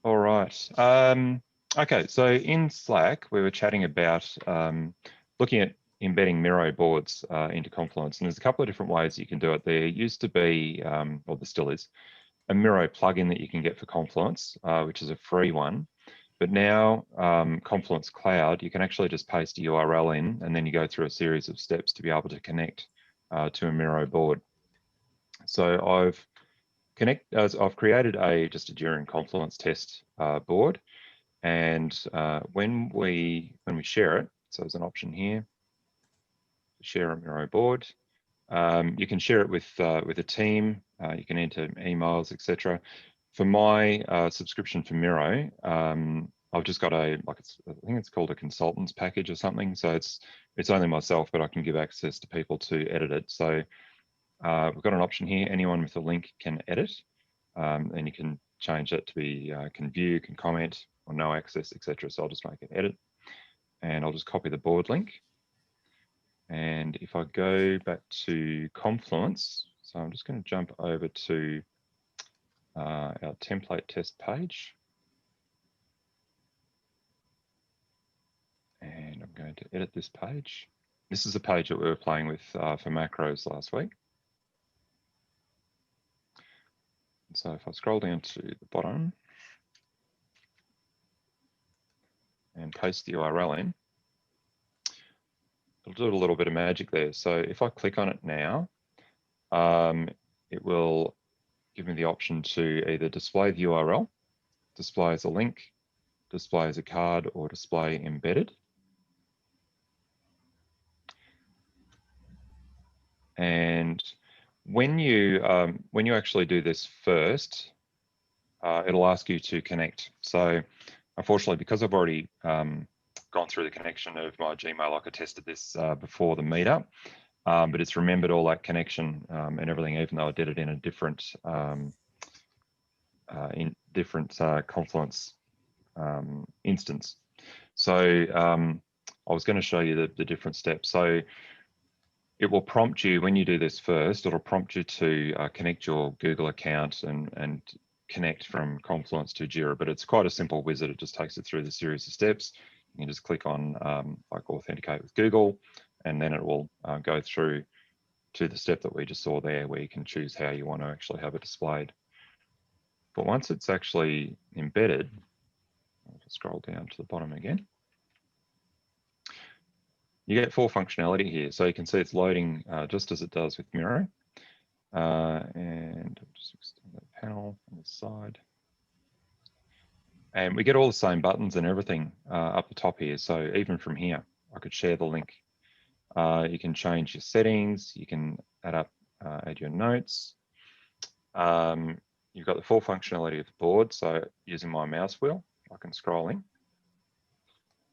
All right. Okay, so in Slack, we were chatting about looking at embedding Miro boards into Confluence, and there's a couple of different ways you can do it. There used to be, or there still is, a Miro plugin that you can get for Confluence, which is a free one. But now Confluence Cloud, you can actually just paste a URL in, and then you go through a series of steps to be able to connect to a Miro board. So I've created just a Jira and Confluence test board, and when we share it, so there's an option here, share a Miro board. You can share it with a team. You can enter emails, etc. For my subscription for Miro, I've just got I think it's called a consultants package or something. So it's only myself, but I can give access to people to edit it. So we've got an option here. Anyone with a link can edit, and you can change that to be can view, can comment, or no access, etc. So I'll just make an edit, and I'll just copy the board link. And if I go back to Confluence, so I'm just going to jump over to our template test page. And I'm going to edit this page. This is a page that we were playing with for macros last week. And so if I scroll down to the bottom and paste the URL in, it'll do a little bit of magic there. So if I click on it now, it will give me the option to either display the URL, display as a link, display as a card, or display embedded. And when you actually do this first, it'll ask you to connect. So unfortunately, because I've already gone through the connection of my Gmail, like I tested this before the meetup, but it's remembered all that connection and everything, even though I did it in a different Confluence instance. So I was going to show you the different steps. So it will prompt you when you do this first. It'll prompt you to connect your Google account and connect from Confluence to Jira. But it's quite a simple wizard. It just takes it through the series of steps. You can just click on like authenticate with Google, and then it will go through to the step that we just saw there, where you can choose how you want to actually have it displayed. But once it's actually embedded, I'll just scroll down to the bottom again. You get full functionality here. So you can see it's loading just as it does with Miro. And I'll just extend that panel on the side. And we get all the same buttons and everything up the top here. So even from here, I could share the link. You can change your settings. You can add your notes. You've got the full functionality of the board. So using my mouse wheel, I can scroll in,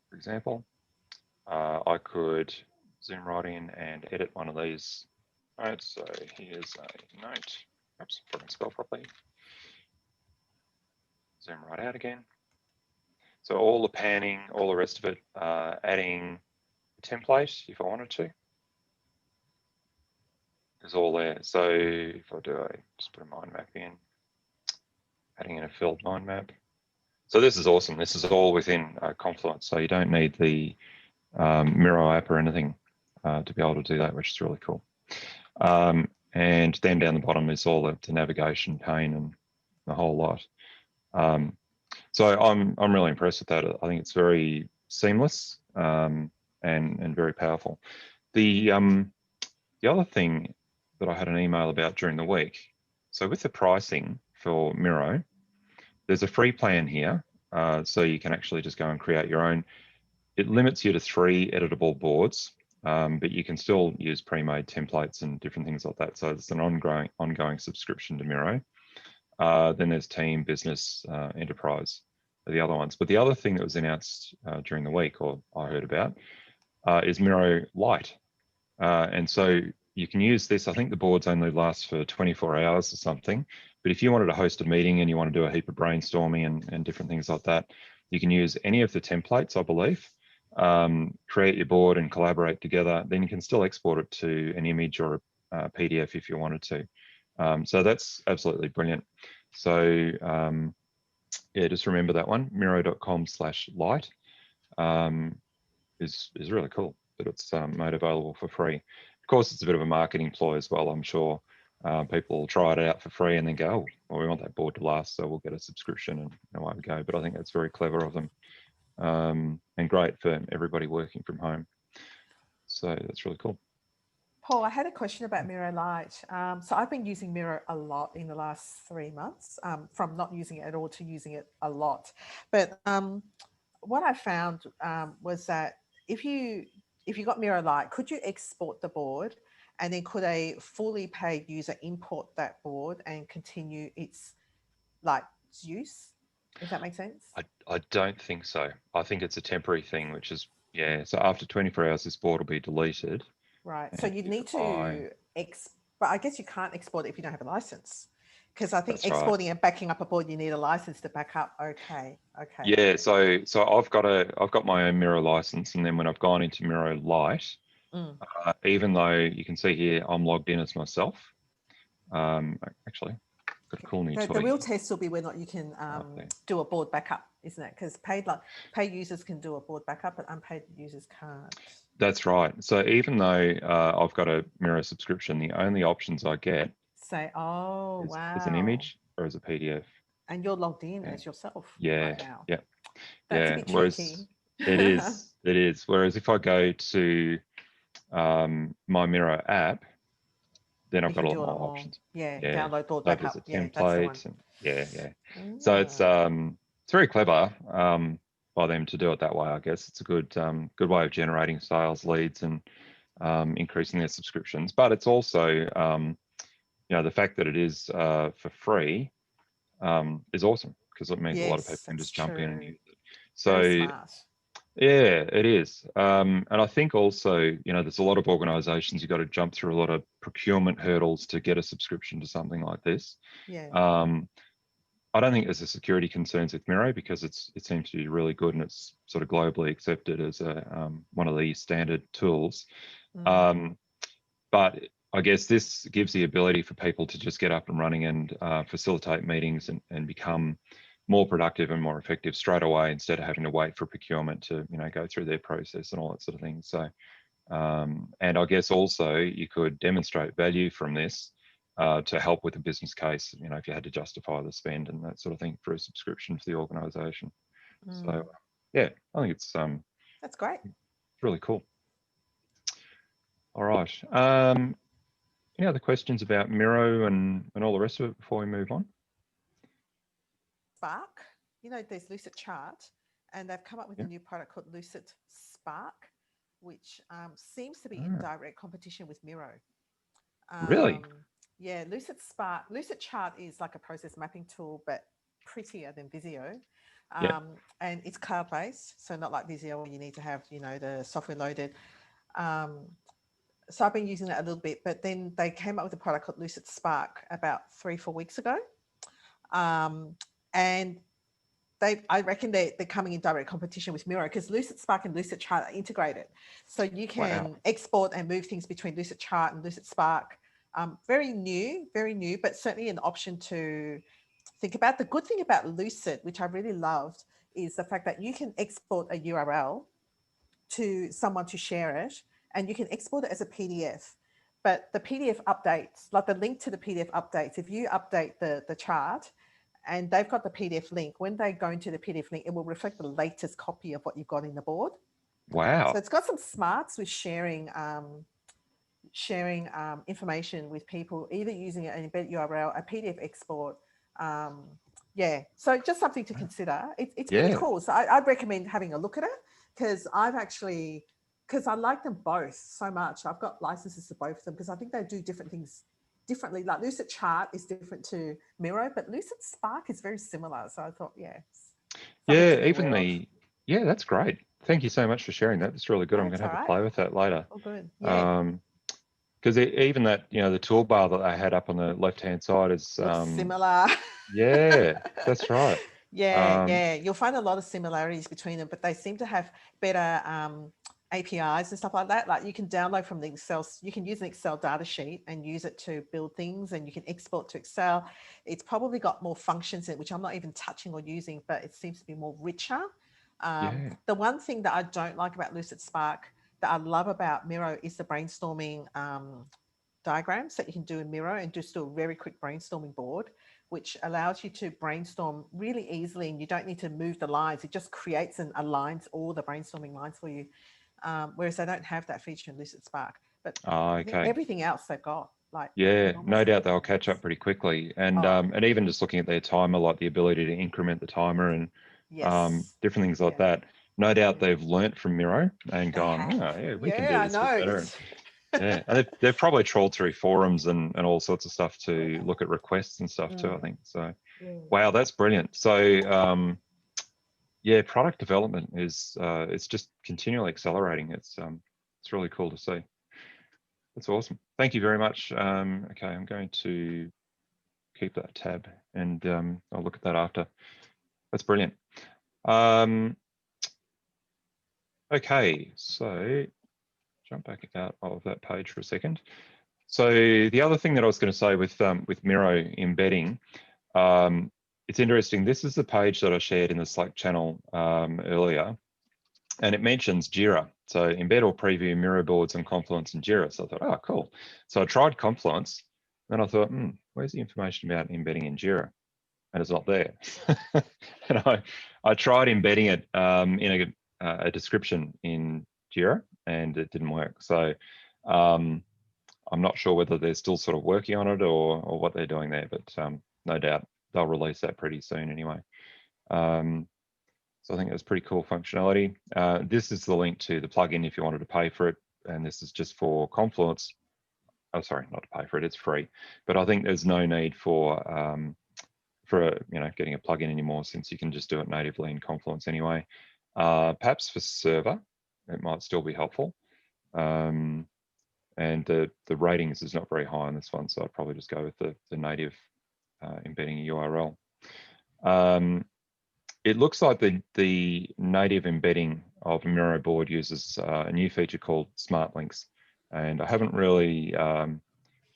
for example. I could zoom right in and edit one of these notes. So here's a note. Oops, if I can spell properly. Zoom right out again. So all the panning, all the rest of it, adding a template if I wanted to, is all there. So if I do, just put a mind map in, adding in a filled mind map. So this is awesome. This is all within Confluence. So you don't need the Miro app or anything to be able to do that, which is really cool. And then down the bottom is all the navigation pane and the whole lot. So I'm really impressed with that. I think it's very seamless and very powerful. The other thing that I had an email about during the week. So with the pricing for Miro, there's a free plan here, so you can actually just go and create your own. It limits you to 3 editable boards, but you can still use pre-made templates and different things like that. So it's an ongoing subscription to Miro. Then there's team, business, enterprise, are the other ones. But the other thing that was announced during the week, or I heard about, is Miro Lite. And so you can use this. I think the boards only last for 24 hours or something. But if you wanted to host a meeting and you want to do a heap of brainstorming and different things like that, you can use any of the templates, I believe, create your board and collaborate together. Then you can still export it to an image or a PDF if you wanted to. So that's absolutely brilliant. So yeah, just remember that one, miro.com/light is really cool, but it's made available for free. Of course, it's a bit of a marketing ploy as well. I'm sure people will try it out for free and then go, oh, well, we want that board to last, so we'll get a subscription, and away we go. But I think that's very clever of them, and great for everybody working from home. So that's really cool. Paul, I had a question about Miro Lite. So I've been using Miro a lot in the last 3 months, from not using it at all to using it a lot. But what I found was that if you got Miro Lite, could you export the board, and then could a fully paid user import that board and continue its like use? If that makes sense. I don't think so. I think it's a temporary thing, which is, yeah. So after 24 hours, this board will be deleted. Right. So And you'd if need I, to but I guess you can't export it if you don't have a license. Because I think that's right. exporting and backing up a board, you need a license to back up. Okay. Okay. Yeah. So I've got my own Miro license, and then when I've gone into Miro Lite, Mm. even though you can see here I'm logged in as myself. Actually, got a cool new The toy real here. test will be whether or not you can do a board backup, isn't it? Because paid users can do a board backup, but unpaid users can't. That's right. So even though I've got a Miro subscription, the only options I get Say, oh is as an wow, image or as a PDF. and you're logged in Yeah. as yourself. Yeah. Wow, Yeah. that's a Yeah. bit Whereas tricky. it is, it is. Whereas if I go to my Miro app, then I've You got can a lot do it more all. options. Yeah, Yeah. download board Save it as a backup. Yeah, that's the one. template, and yeah, yeah. So Ah, it's very clever by them to do it that way. I guess it's a good way of generating sales leads and increasing their subscriptions. But it's also the fact that it is for free is awesome, because it means a lot of people yes, can that's just jump in and true. use it. Very So smart. yeah, it is. And I think also, there's a lot of organizations, you've got to jump through a lot of procurement hurdles to get a subscription to something like this. Yeah. Um, I don't think there's a security concerns with Miro, because it seems to be really good, and it's sort of globally accepted as one of the standard tools. Mm. Um, but I guess this gives the ability for people to just get up and running and facilitate meetings and become more productive and more effective straight away, instead of having to wait for procurement to go through their process and all that sort of thing. So and I guess also you could demonstrate value from this to help with a business case, if you had to justify the spend and that sort of thing for a subscription for the organization. So Mm. yeah, I think it's That's great. really cool. All right. Any other questions about Miro and all the rest of it before we move on? Spark, there's Lucid Chart, and they've come up with a Yeah. new product called Lucid Spark, which seems to be in Ah, direct competition with Miro. really? Um, yeah, Lucid Spark, Lucid Chart is like a process mapping tool, but prettier than Visio. Yeah. And it's cloud based, so not like Visio where you need to have, the software loaded. Um, so I've been using that a little bit, but then they came up with a product called Lucid Spark about 3-4 weeks ago. Um, and I reckon they're coming in direct competition with Miro, because Lucid Spark and Lucid Chart are integrated. So you Wow. can export and move things between Lucid Chart and Lucid Spark. Very new, but certainly an option to think about. The good thing about Lucid, which I really loved, is the fact that you can export a URL to someone to share it, and you can export it as a PDF. But the PDF updates, like the link to the PDF updates, if you update the chart and they've got the PDF link, when they go into the PDF link, it will reflect the latest copy of what you've got in the board. So Wow. it's got some smarts with sharing information with people, either using an embedded URL, a PDF export. Um, yeah, so just something to consider. It's pretty Yeah. cool. So I'd recommend having a look at it, because because I like them both so much. I've got licenses to both of them, because I think they do different things differently. Like Lucid Chart is different to Miro, but Lucid Spark is very similar. So I thought, yeah, something to Yeah. be Even aware of. yeah, that's great. Thank you so much for sharing that. That's really good. I'm Oh, going it's to all have a right. play with that later. All good. Yeah. Because even that, the toolbar that I had up on the left-hand side is, Looks similar. yeah, that's right. Yeah, Um, yeah. You'll find a lot of similarities between them, but they seem to have better APIs and stuff like that. Like you can download from the Excel, you can use an Excel data sheet and use it to build things, and you can export to Excel. It's probably got more functions in it, which I'm not even touching or using, but it seems to be more richer. Yeah. The one thing that I don't like about Lucid Spark that I love about Miro is the brainstorming diagrams that you can do in Miro, and just do a very quick brainstorming board, which allows you to brainstorm really easily, and you don't need to move the lines. It just creates and aligns all the brainstorming lines for you. Whereas they don't have that feature in Lucid Spark. But I think Okay. everything else they've got, like Yeah, no almost doubt they'll everything catch else. up pretty quickly. Oh, And even just looking at their timer, like the ability to increment the timer and yes. different things like Yeah. that. No doubt Yeah. they've learnt from Miro and They gone, have. oh, yeah, we can Yeah, do I this a bit know. better. Yeah, and they've probably trawled through forums and all sorts of stuff to look at requests and stuff too, I think. So, wow, that's brilliant. So, yeah, product development is it's just continually accelerating. It's really cool to see. That's awesome. Thank you very much. Okay, I'm going to keep that tab and I'll look at that after. That's brilliant. Okay, so jump back out of that page for a second. So the other thing that I was going to say with Miro embedding, it's interesting. This is the page that I shared in the Slack channel earlier, and it mentions Jira. So embed or preview Miro boards on Confluence and Jira. So I thought, oh, cool. So I tried Confluence, then I thought, where's the information about embedding in Jira? And it's not there. And I tried embedding it in a description in Jira, and it didn't work. So I'm not sure whether they're still sort of working on it or what they're doing there, but no doubt they'll release that pretty soon anyway. So I think that's pretty cool functionality. This is the link to the plugin if you wanted to pay for it, and this is just for Confluence. Oh, sorry, not to pay for it; it's free. But I think there's no need for getting a plugin anymore, since you can just do it natively in Confluence anyway. Perhaps for server, it might still be helpful. And the ratings is not very high on this one, so I'd probably just go with the native embedding a URL. It looks like the native embedding of a Miro board uses a new feature called Smart Links, and I haven't really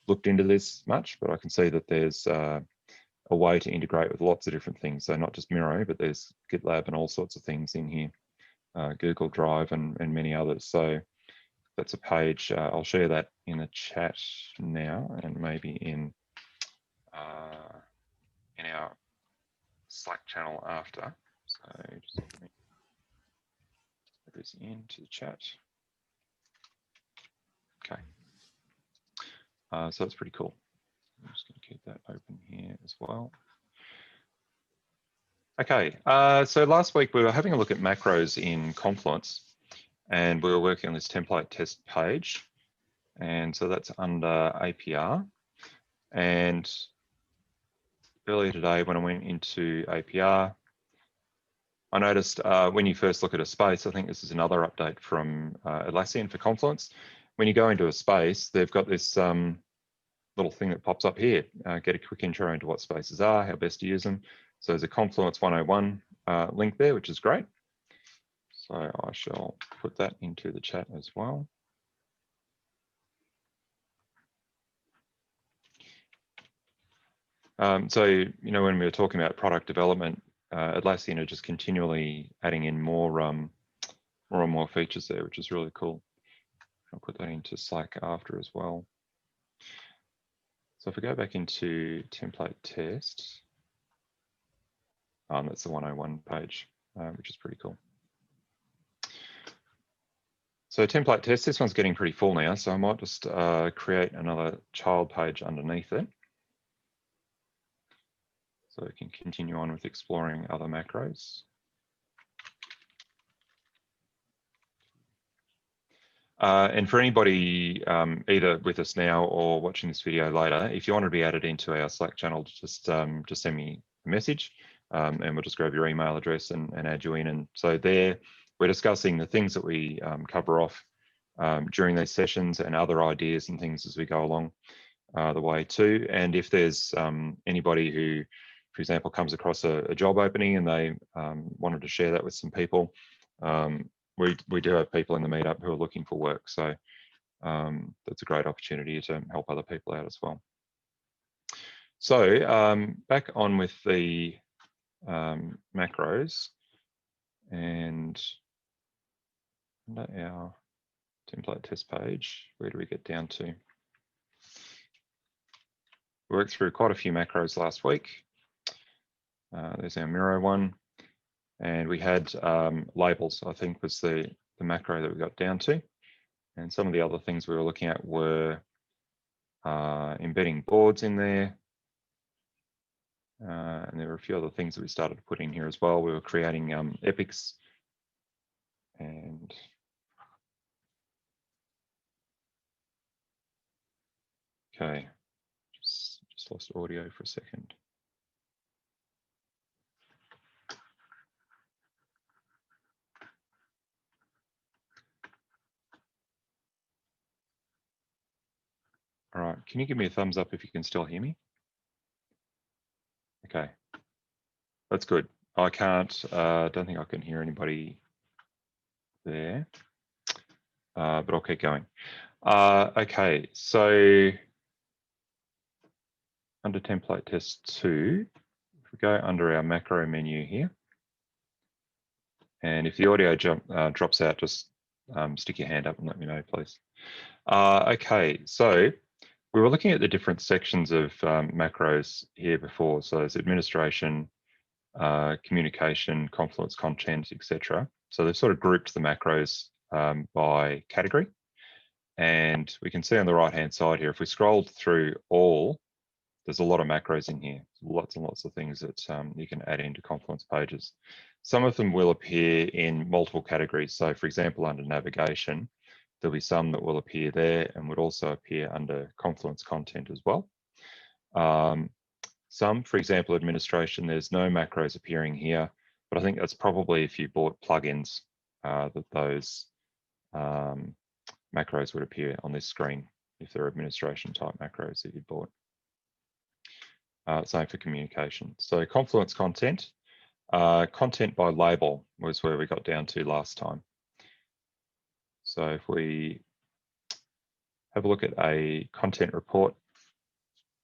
looked into this much, but I can see that there's a way to integrate with lots of different things. So not just Miro, but there's GitLab and all sorts of things in here, Google Drive and many others. So that's a page. I'll share that in the chat now, and maybe in our Slack channel after. So just let me put this into the chat. Okay. So that's pretty cool. I'm just going to keep that open here as well. Okay, so last week we were having a look at macros in Confluence, and we were working on this template test page. And so that's under APR. And earlier today, when I went into APR, I noticed when you first look at a space, I think this is another update from Atlassian for Confluence. When you go into a space, they've got this little thing that pops up here. Get a quick intro into what spaces are, how best to use them. So there's a Confluence 101 link there, which is great. So I shall put that into the chat as well. So, when we were talking about product development, Atlassian are just continually adding in more and more features there, which is really cool. I'll put that into Slack after as well. So if we go back into template test, that's the 101 page, which is pretty cool. So template test, this one's getting pretty full now, so I might just create another child page underneath it, so we can continue on with exploring other macros. And for anybody either with us now or watching this video later, if you want to be added into our Slack channel, just send me a message and we'll just grab your email address and add you in. And so there, we're discussing the things that we cover off during these sessions and other ideas and things as we go along the way too. And if there's anybody who, for example, comes across a job opening and they wanted to share that with some people, we do have people in the meetup who are looking for work, so that's a great opportunity to help other people out as well. So back on with the macros, and under our template test page, where do we get down to? We worked through quite a few macros last week. There's our Miro one, and we had labels, I think was the macro that we got down to. And some of the other things we were looking at were embedding boards in there. And there were a few other things that we started to put in here as well. We were creating epics, and okay, just lost audio for a second. All right, can you give me a thumbs up if you can still hear me? Okay, that's good. I can't, don't think I can hear anybody there, but I'll keep going. Okay, so under template test 2, if we go under our macro menu here, and if the audio drops out, just stick your hand up and let me know, please. Okay, so we were looking at the different sections of macros here before. So there's administration, communication, Confluence content, etc. So they've sort of grouped the macros by category. And we can see on the right-hand side here, if we scrolled through all, there's a lot of macros in here, lots and lots of things that you can add into Confluence pages. Some of them will appear in multiple categories. So for example, under navigation, there'll be some that will appear there and would also appear under Confluence content as well. Some, for example, administration, there's no macros appearing here, but I think that's probably if you bought plugins that those macros would appear on this screen if they're administration type macros that you bought. Same for communication. So Confluence content, content by label was where we got down to last time. So if we have a look at a content report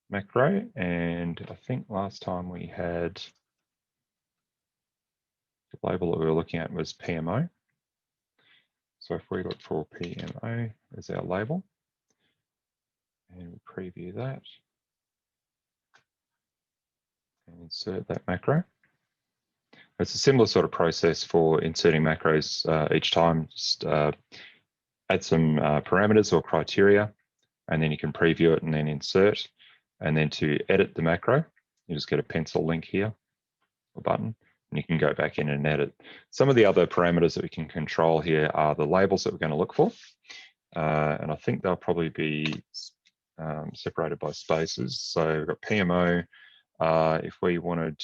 macro, and I think last time we had the label that we were looking at was PMO. So if we look for PMO as our label, and we preview that, and insert that macro. It's a similar sort of process for inserting macros each time. Just add some parameters or criteria, and then you can preview it and then insert. And then to edit the macro, you just get a pencil link here, a button, and you can go back in and edit. Some of the other parameters that we can control here are the labels that we're going to look for. And I think they'll probably be separated by spaces. So we've got PMO. If we wanted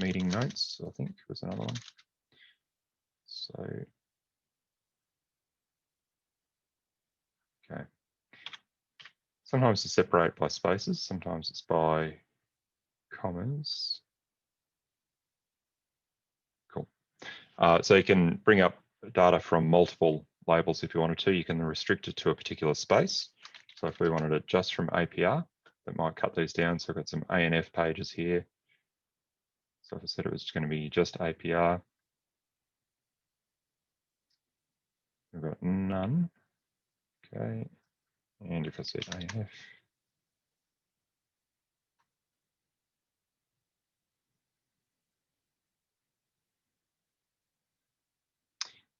meeting notes, I think was another one. So, okay. Sometimes it's separated by spaces, sometimes it's by commas. Cool. So you can bring up data from multiple labels if you wanted to. You can restrict it to a particular space. So if we wanted it just from APR, that might cut these down. So I've got some ANF pages here. So if I said it was going to be just APR, we've got none. Okay. And if I said ANF,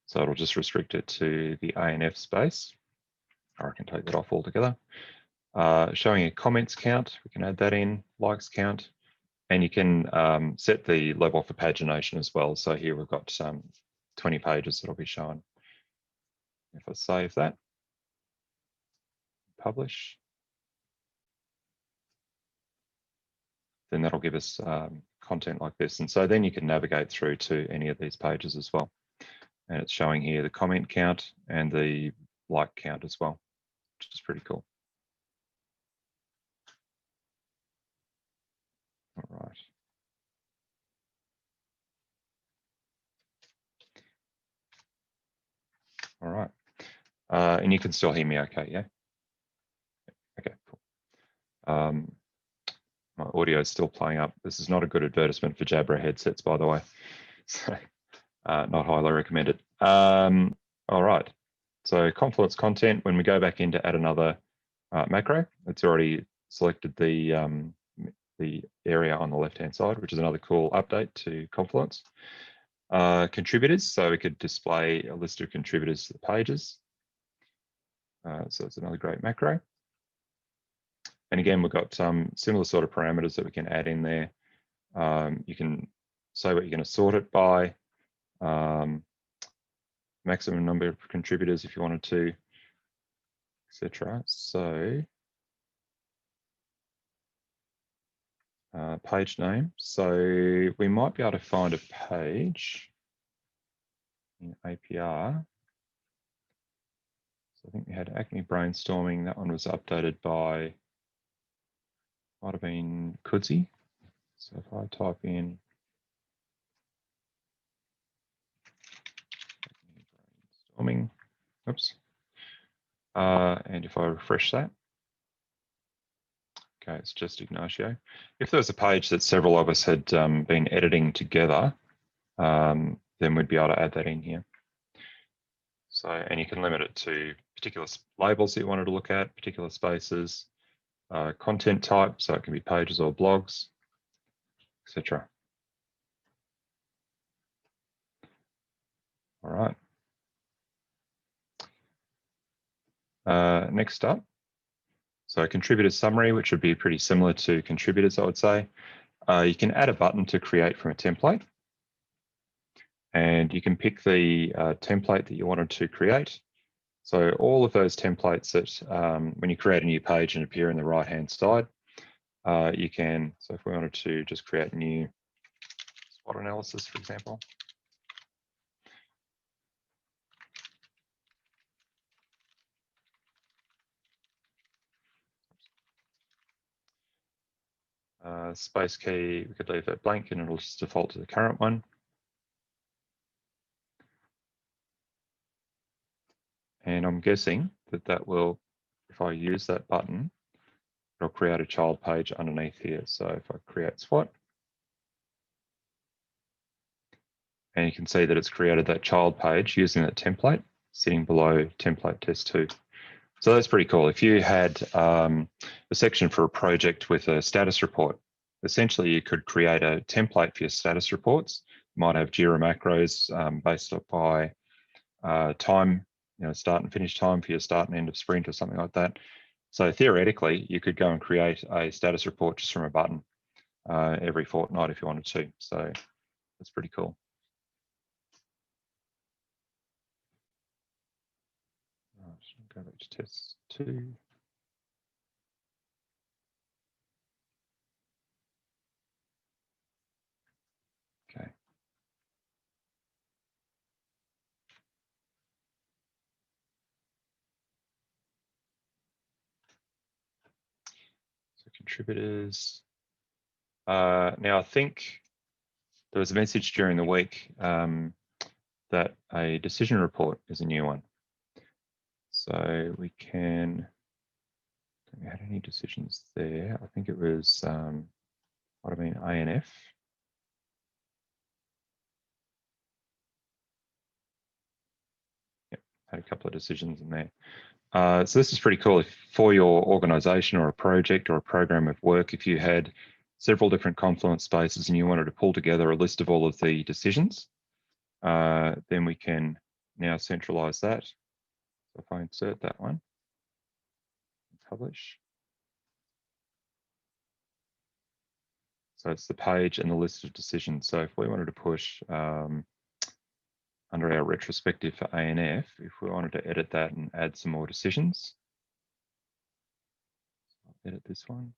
so it'll just restrict it to the ANF space, or I can take that off altogether. Showing a comments count, we can add that in, likes count, and you can set the level for pagination as well. So here we've got 20 pages that'll be shown. If I save that, publish, then that'll give us content like this. And so then you can navigate through to any of these pages as well. And it's showing here the comment count and the like count as well, which is pretty cool. All right. And you can still hear me okay, yeah? Okay, cool. My audio is still playing up. This is not a good advertisement for Jabra headsets, by the way. So, not highly recommended. All right. So Confluence content, when we go back in to add another macro, it's already selected the area on the left-hand side, which is another cool update to Confluence. Contributors, so we could display a list of contributors to the pages. So it's another great macro. And again, we've got some similar sort of parameters that we can add in there. You can say what you're going to sort it by, maximum number of contributors if you wanted to, etc. So page name. So we might be able to find a page in APR. So I think we had Acme brainstorming. That one was updated by, might have been Kudzi. So if I type in brainstorming, oops. And if I refresh that, okay, it's just Ignacio. If there's a page that several of us had been editing together, then we'd be able to add that in here. So, and you can limit it to particular labels that you wanted to look at, particular spaces, content type, so it can be pages or blogs, etc. All right. Next up, so contributor summary, which would be pretty similar to contributors, I would say. You can add a button to create from a template. And you can pick the template that you wanted to create. So all of those templates that when you create a new page and appear in the right-hand side, you can, so if we wanted to just create a new SWOT analysis, for example. Space key, we could leave that blank and it'll just default to the current one. And I'm guessing that that will, if I use that button, it'll create a child page underneath here. So if I create SWOT, and you can see that it's created that child page using that template sitting below template test 2. So that's pretty cool. If you had a section for a project with a status report, essentially you could create a template for your status reports. You might have Jira macros based up by time, start and finish time for your start and end of sprint or something like that. So theoretically, you could go and create a status report just from a button every fortnight if you wanted to. So that's pretty cool. Go back to test 2. Okay. So contributors. Now I think there was a message during the week that a decision report is a new one. So we can, don't we have any decisions there? I think it was, what I mean, ANF. Yep, had a couple of decisions in there. So this is pretty cool. If for your organization or a project or a program of work, if you had several different Confluence spaces and you wanted to pull together a list of all of the decisions, then we can now centralize that. So if I insert that one, publish. So it's the page and the list of decisions. So if we wanted to push under our retrospective for ANF, if we wanted to edit that and add some more decisions, I'll edit this one.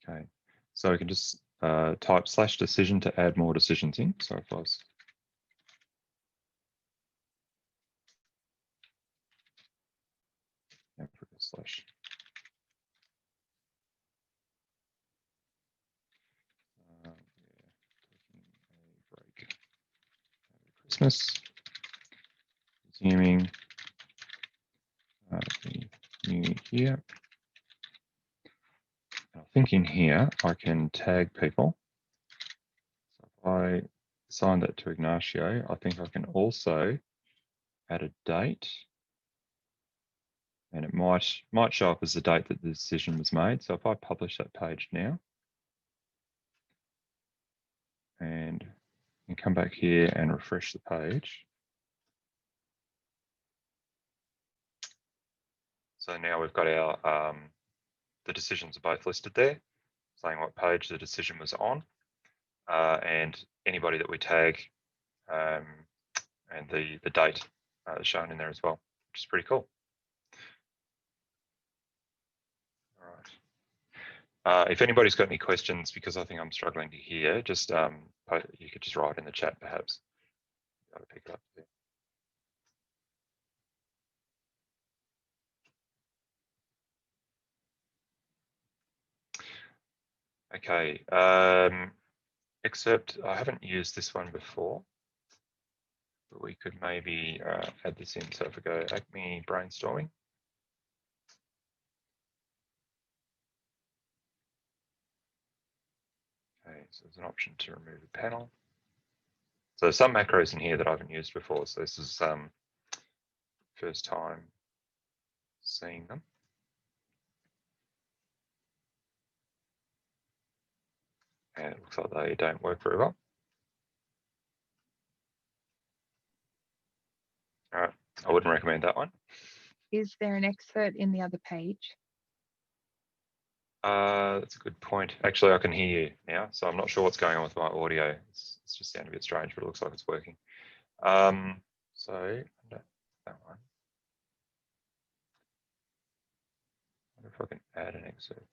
Okay, so we can just type /decision to add more decisions in. So if I was slash. Yeah, taking a break. business, resuming the new year. I think in here I can tag people. So if I assign that to Ignacio, I think I can also add a date, and it might show up as the date that the decision was made. So if I publish that page now and come back here and refresh the page. So now we've got our, the decisions are both listed there, saying what page the decision was on, and anybody that we tag, and the date is shown in there as well, which is pretty cool. All right. If anybody's got any questions, because I think I'm struggling to hear, just you could just write in the chat perhaps. Got to pick it up there. Okay, except I haven't used this one before, but we could maybe add this in. So if we go Acme brainstorming. Okay, so there's an option to remove a panel. So some macros in here that I haven't used before. So this is first time seeing them. And it looks like they don't work very well. All right, I wouldn't recommend that one. Is there an excerpt in the other page? That's a good point. Actually, I can hear you now, so I'm not sure what's going on with my audio. It's just sounding a bit strange, but it looks like it's working. So that one. I wonder if I can add an excerpt.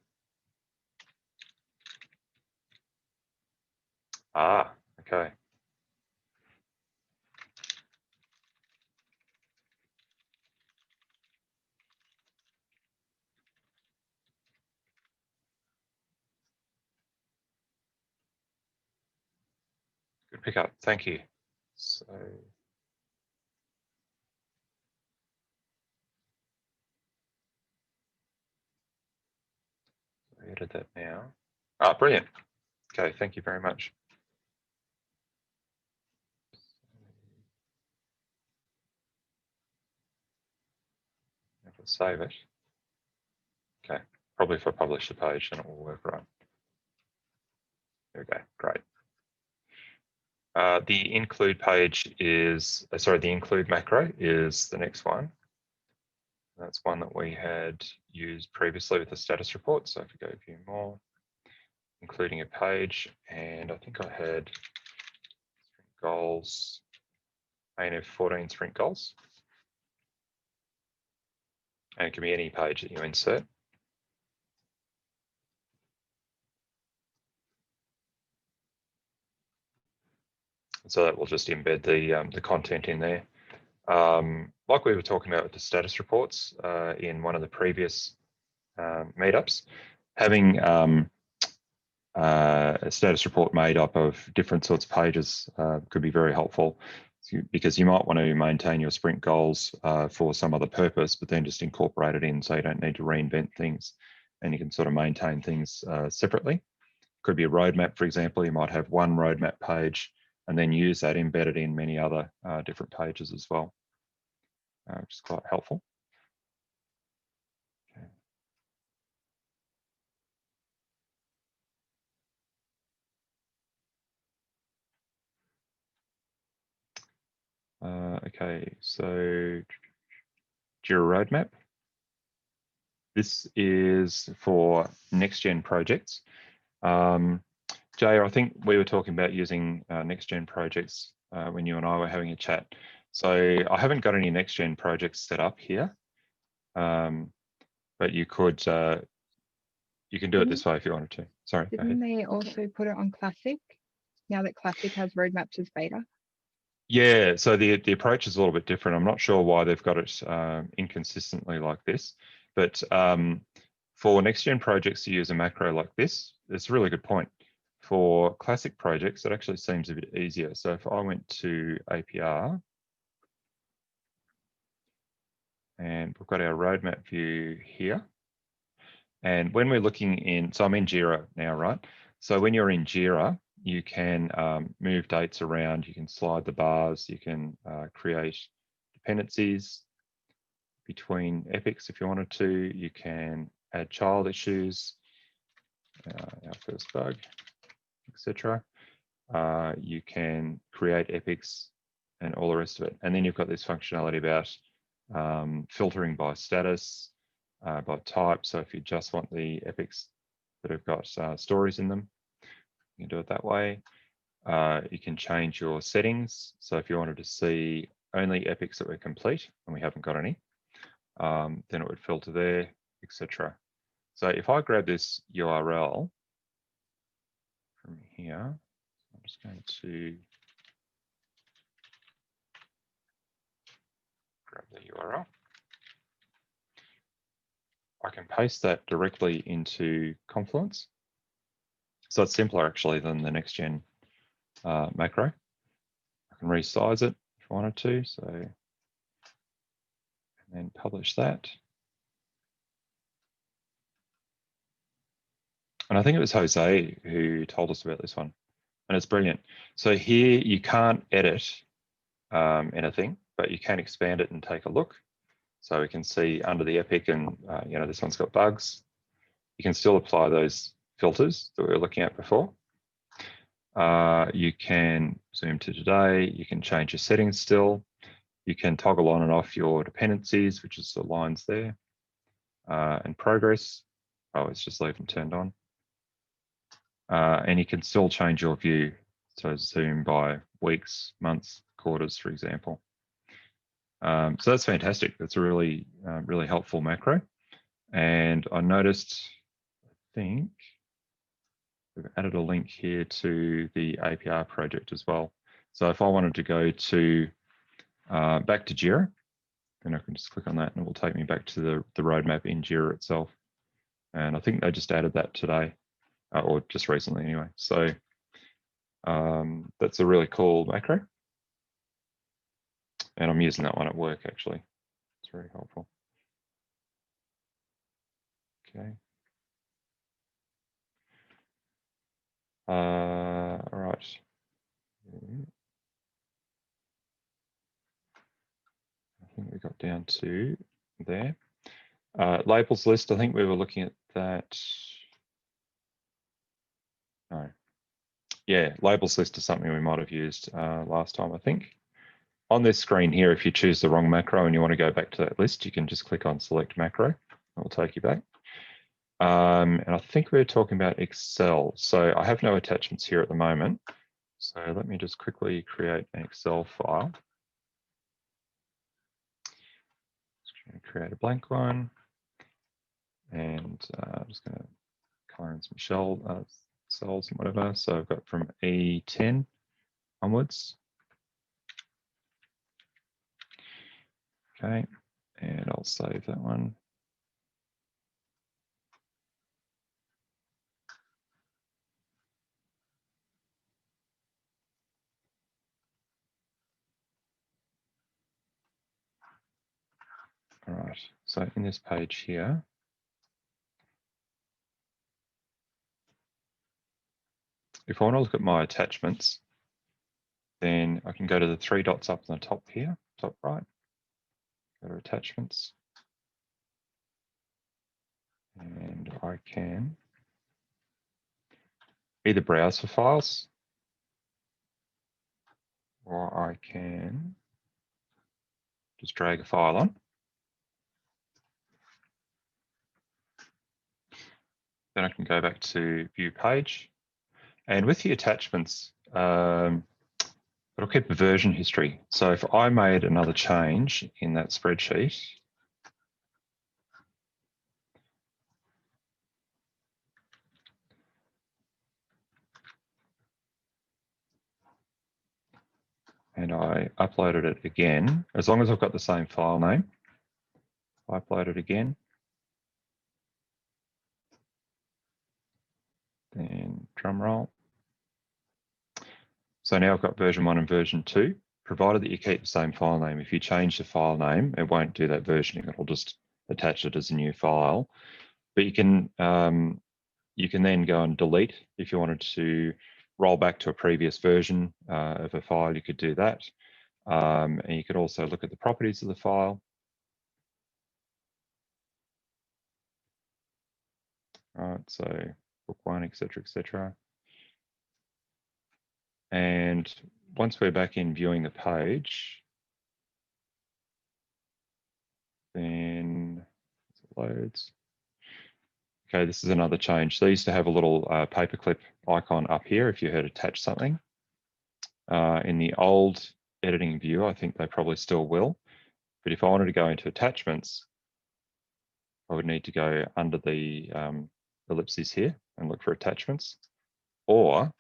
Ah, okay. Good pickup. Thank you. So I edit that now. Ah, brilliant. Okay, thank you very much. If I save it. Okay, probably if I publish the page, then it will work right. There we go, great. The include page is, the include macro is the next one. That's one that we had used previously with the status report. So if we go view more, including a page, and I think I had sprint goals, ANF 14 sprint goals. And it can be any page that you insert. So that will just embed the content in there. Like we were talking about with the status reports in one of the previous meetups, having a status report made up of different sorts of pages could be very helpful, because you might want to maintain your sprint goals for some other purpose, but then just incorporate it in so you don't need to reinvent things, and you can sort of maintain things separately. Could be a roadmap, for example. You might have one roadmap page and then use that embedded in many other different pages as well, which is quite helpful. Okay, so Jira roadmap. This is for next-gen projects. Jay, I think we were talking about using next-gen projects when you and I were having a chat. So I haven't got any next-gen projects set up here, but you could, you can do it this way if you wanted to. Sorry, go ahead. Didn't they also put it on Classic, now that Classic has roadmaps as beta? Yeah, so the approach is a little bit different. I'm not sure why they've got it inconsistently like this, but for next-gen projects to use a macro like this, it's a really good point. for classic projects, it actually seems a bit easier. So if I went to APR, and we've got our roadmap view here. And when we're looking in, so I'm in Jira now, right? So when you're in Jira, you can move dates around, you can slide the bars, you can create dependencies between epics if you wanted to, you can add child issues, our first bug, etc. You can create epics and all the rest of it. And then you've got this functionality about filtering by status, by type. So if you just want the epics that have got stories in them, you can do it that way. You can change your settings. So if you wanted to see only epics that were complete, and we haven't got any, then it would filter there, etc. So if I grab this URL from here, I'm just going to grab the URL. I can paste that directly into Confluence. So it's simpler actually than the next gen macro. I can resize it if I wanted to. So, and then publish that. And I think it was Jose who told us about this one, and it's brilliant. So here you can't edit anything, but you can expand it and take a look. So we can see under the epic, and you know, this one's got bugs. You can still apply those filters that we were looking at before. You can zoom to today. You can change your settings still. You can toggle on and off your dependencies, which is the lines there, and progress. Oh, it's just leave them turned on. And you can still change your view. So zoom by weeks, months, quarters, for example. So that's fantastic. That's a really, really helpful macro. And I noticed, I think, we've added a link here to the APR project as well. So if I wanted to go to back to Jira, then I can just click on that and it will take me back to the roadmap in Jira itself. And I think they just added that today, or just recently anyway. So that's a really cool macro. And I'm using that one at work actually. It's very helpful. Okay. All right. I think we got down to there. Labels list, I think we were looking at that. No. Yeah, labels list is something we might have used last time, I think. On this screen here, if you choose the wrong macro and you want to go back to that list, you can just click on select macro. It will take you back. And I think we're talking about Excel. So I have no attachments here at the moment. So let me just quickly create an Excel file. Just going to create a blank one. And I'm just going to color in some cells and whatever. So I've got from E10 onwards. Okay, and I'll save that one. All right, so in this page here, if I want to look at my attachments, then I can go to the three dots up on the top here, top right, go to attachments, and I can either browse for files, or I can just drag a file on. Then I can go back to view page. And with the attachments, it'll keep a version history. So if I made another change in that spreadsheet, and I uploaded it again, as long as I've got the same file name, I upload it again, then drum roll. So now I've got version 1 and version 2, provided that you keep the same file name. If you change the file name, it won't do that versioning. It'll just attach it as a new file. But you can then go and delete if you wanted to roll back to a previous version of a file. You could do that, and you could also look at the properties of the file. All right, so book 1, etc., etc. And once we're back in viewing the page, then it loads. Okay, this is another change. They used to have a little paperclip icon up here if you had attached something. In the old editing view, I think they probably still will. But if I wanted to go into attachments, I would need to go under the ellipses here and look for attachments, or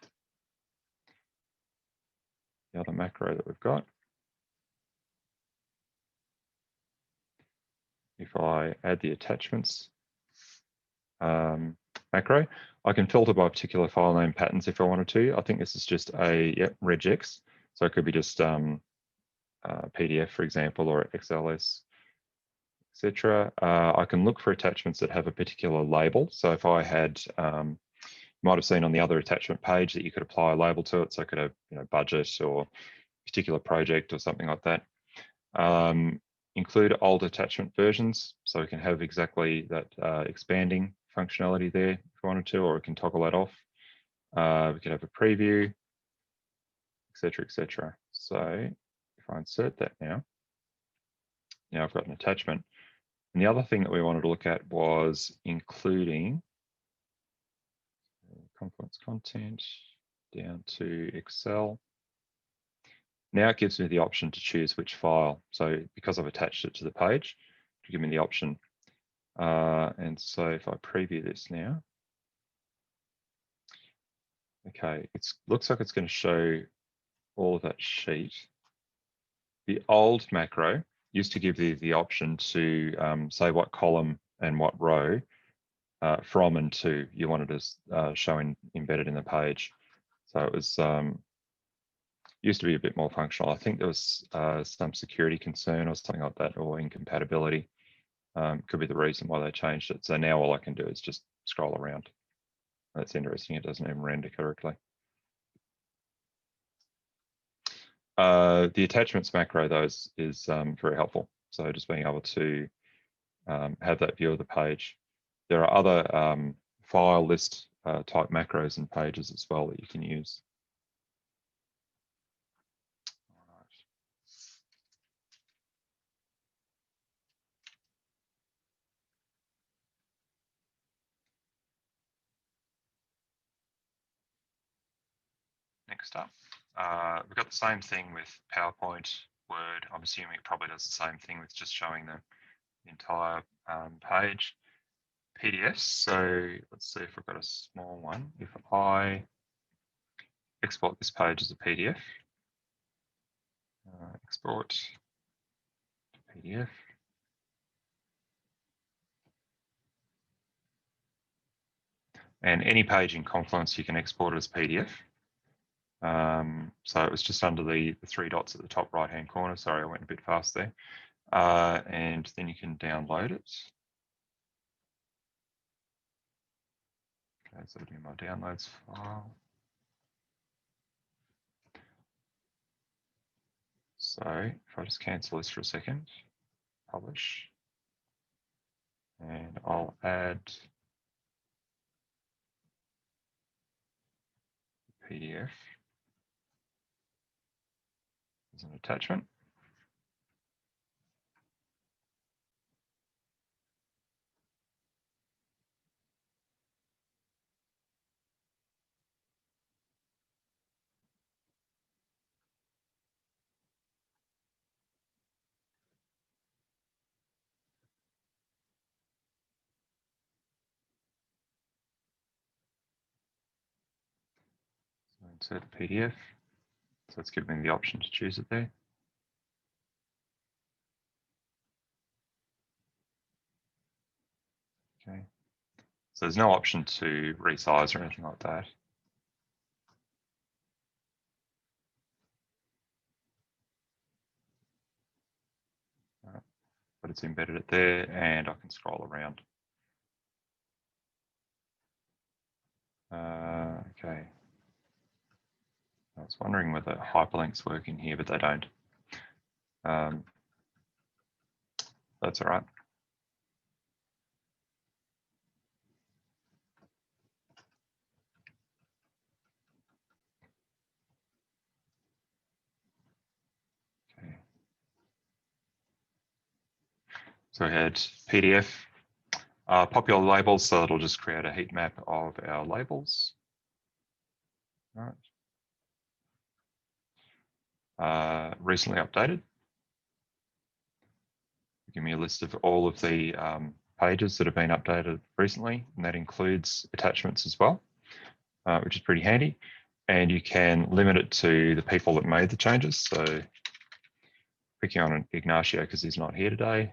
the other macro that we've got. If I add the attachments macro, I can filter by particular file name patterns if I wanted to. I think this is just a regex, so it could be just PDF, for example, or XLS, etc. I can look for attachments that have a particular label. So if I had, you might have seen on the other attachment page that you could apply a label to it. So I could have, budget or particular project or something like that. Include old attachment versions, so we can have exactly that expanding functionality there if we wanted to, or we can toggle that off. We could have a preview, etc., etc. So if I insert that now I've got an attachment. And the other thing that we wanted to look at was including Confluence content down to Excel. Now it gives me the option to choose which file. So because I've attached it to the page, to give me the option. And so if I preview this now, okay, it looks like it's going to show all of that sheet. The old macro used to give you the option to say what column and what row from and to you wanted to show embedded in the page. So it was used to be a bit more functional. I think there was some security concern or something like that, or incompatibility. Could be the reason why they changed it. So now all I can do is just scroll around. That's interesting. It doesn't even render correctly. The attachments macro, though, is very helpful. So just being able to have that view of the page. There are other file list type macros and pages as well that you can use. All right. Next up, we've got the same thing with PowerPoint, Word. I'm assuming it probably does the same thing with just showing the entire page. PDFs, so let's see if we've got a small one. If I export this page as a PDF, export to PDF. And any page in Confluence, you can export it as PDF. So it was just under the 3 dots at the top right-hand corner. Sorry, I went a bit fast there. And then you can download it. Okay, so it'll be my downloads file. So if I just cancel this for a second, publish, and I'll add PDF as an attachment. So insert a PDF. So it's giving me the option to choose it there. Okay. So there's no option to resize or anything like that. but it's embedded it there, and I can scroll around. Okay. I was wondering whether hyperlinks work in here, but they don't. That's all right. Okay. So we had PDF, popular labels, so it'll just create a heat map of our labels. All right. Recently updated. Give me a list of all of the pages that have been updated recently, and that includes attachments as well, which is pretty handy. And you can limit it to the people that made the changes. So picking on Ignacio because he's not here today.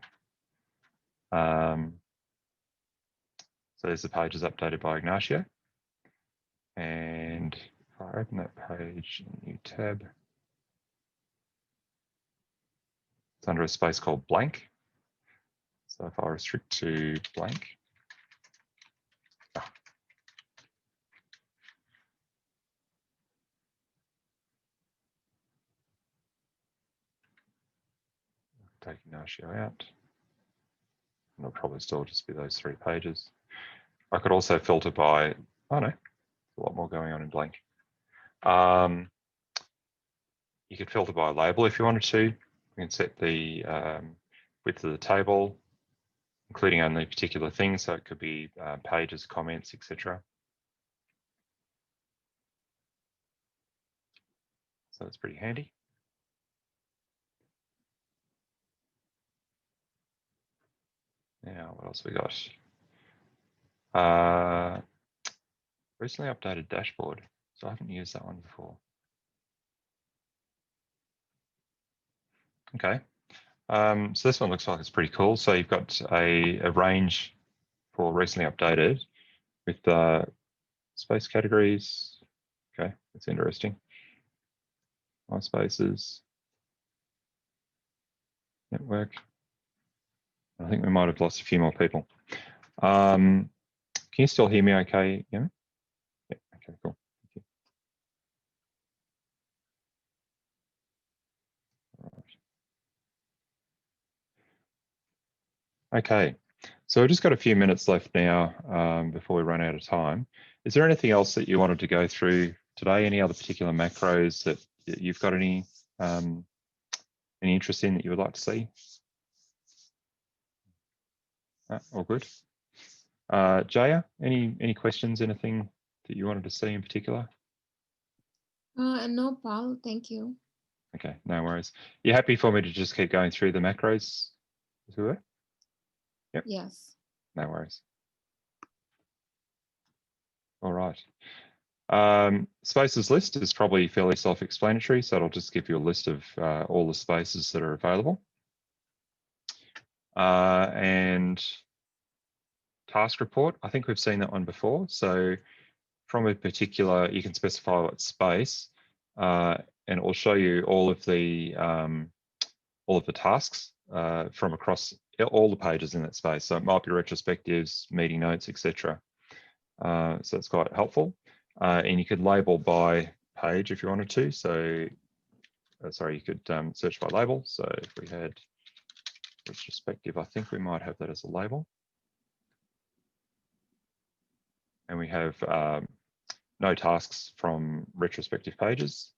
So there's the pages updated by Ignacio. And if I open that page, new tab, it's under a space called blank. So if I restrict to blank, take Ignacio out, and it'll probably still just be those 3 pages. I could also filter by, oh no, a lot more going on in blank. You could filter by label if you wanted to. You can set the width of the table, including only particular things. So it could be pages, comments, etc. So that's pretty handy. Now, what else we got? Recently updated dashboard. So I haven't used that one before. Okay. So this one looks like it's pretty cool. So you've got a range for recently updated with space categories. Okay, that's interesting. My spaces, network. I think we might have lost a few more people. Can you still hear me okay, Yemi? Yeah, okay, cool. Thank you. All right. Okay, so we've just got a few minutes left now before we run out of time. Is there anything else that you wanted to go through today? Any other particular macros that you've got any interest in that you would like to see? All good. Jaya, any questions, anything that you wanted to see in particular? No, Paul, thank you. Okay, no worries. You happy for me to just keep going through the macros? Yep. Yes. No worries. All right. Spaces list is probably fairly self-explanatory, so it'll just give you a list of all the spaces that are available. And task report, I think we've seen that one before. So from a particular, you can specify what space, and it will show you all of the tasks from across all the pages in that space. So it might be retrospectives, meeting notes, etc. So it's quite helpful. And you could label by page if you wanted to. So, sorry, you could search by label. So if we had retrospective, I think we might have that as a label. And we have no tasks from retrospective pages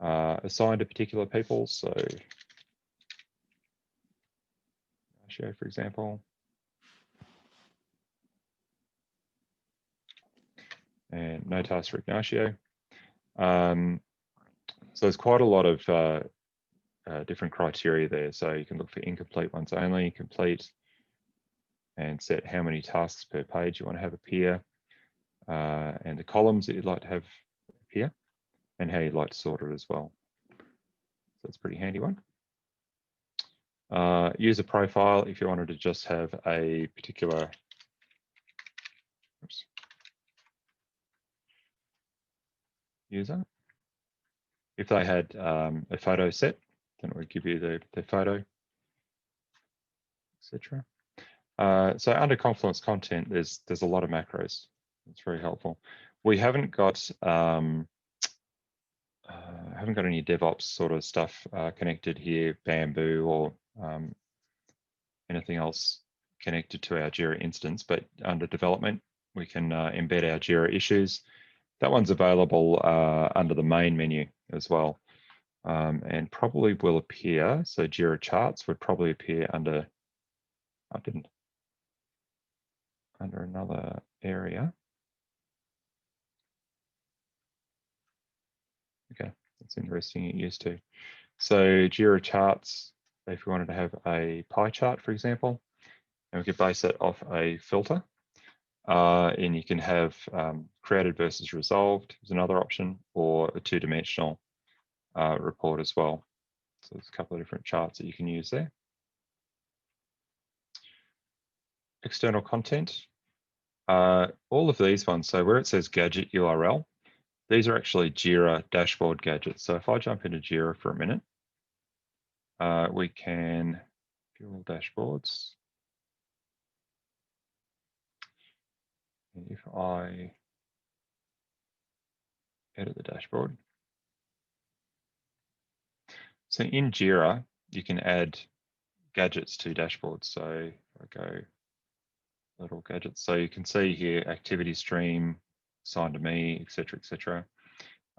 assigned to particular people. So, show, for example. And no tasks for Ignacio. So there's quite a lot of different criteria there. So you can look for incomplete ones only, complete, and set how many tasks per page you want to have appear, and the columns that you'd like to have appear, and how you'd like to sort it as well. So it's a pretty handy one. User profile, if you wanted to just have a particular, oops, user. If they had a photo set, then it would give you the photo. etc. So under Confluence content, there's a lot of macros. It's very helpful. We haven't got any DevOps sort of stuff connected here, Bamboo or anything else connected to our Jira instance, but under development, we can embed our Jira issues. That one's available under the main menu as well, and probably will appear, so Jira charts would probably appear under, under another area. Okay, that's interesting, it used to. So Jira charts, if we wanted to have a pie chart, for example, and we could base it off a filter, and you can have created versus resolved is another option, or a two-dimensional report as well. So there's a couple of different charts that you can use there. External content, all of these ones, so where it says gadget URL, these are actually Jira dashboard gadgets. So if I jump into Jira for a minute, we can view all dashboards. If I edit the dashboard. So in Jira, you can add gadgets to dashboards. So if I go little gadgets, so you can see here activity stream, assigned to me, etc., etc.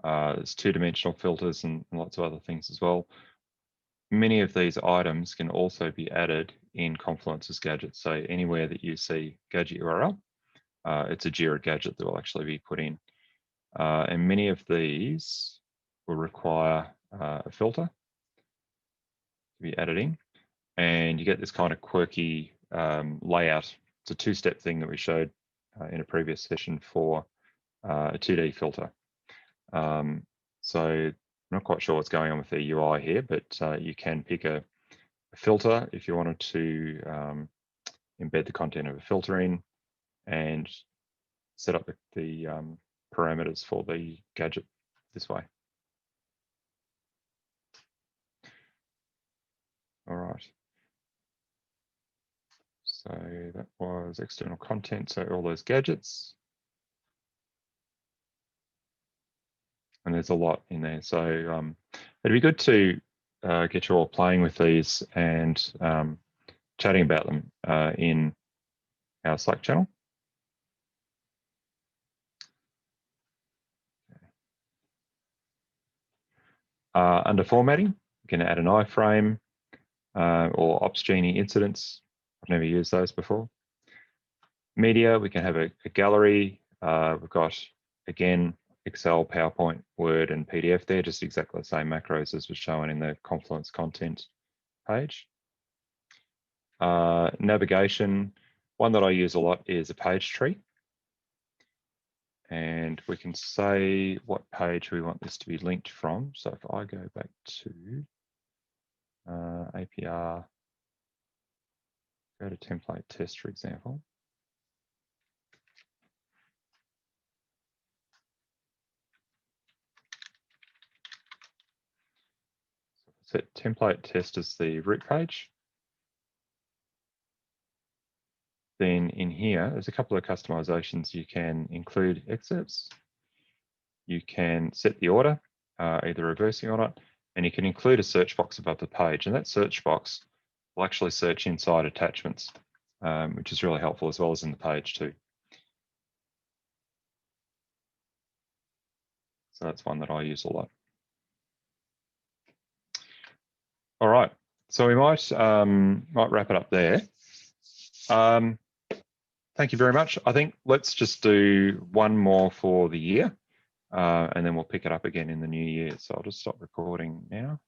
There's two-dimensional filters and lots of other things as well. Many of these items can also be added in Confluence as gadgets. So anywhere that you see gadget URL, it's a Jira gadget that will actually be put in. And many of these will require a filter to be added in. And you get this kind of quirky layout. It's a two-step thing that we showed in a previous session for a 2D filter. So I'm not quite sure what's going on with the UI here, but you can pick a filter if you wanted to embed the content of a filter in and set up the parameters for the gadget this way. All right. So that was external content, so all those gadgets. And there's a lot in there. So it'd be good to get you all playing with these and chatting about them in our Slack channel. Under formatting, you can add an iframe or Opsgenie incidents. I've never used those before. Media, we can have a gallery. We've got, again, Excel, PowerPoint, Word, and PDF. They're just exactly the same macros as was shown in the Confluence content page. Navigation, one that I use a lot is a page tree. And we can say what page we want this to be linked from. So if I go back to APR, go to template test, for example. Set template test as the root page. Then in here, there's a couple of customizations. You can include excerpts. You can set the order, either reversing or not, and you can include a search box above the page. And that search box will actually search inside attachments, which is really helpful, as well as in the page too. So that's one that I use a lot. All right, so we might wrap it up there. Thank you very much. I think let's just do one more for the year, and then we'll pick it up again in the new year. So I'll just stop recording now.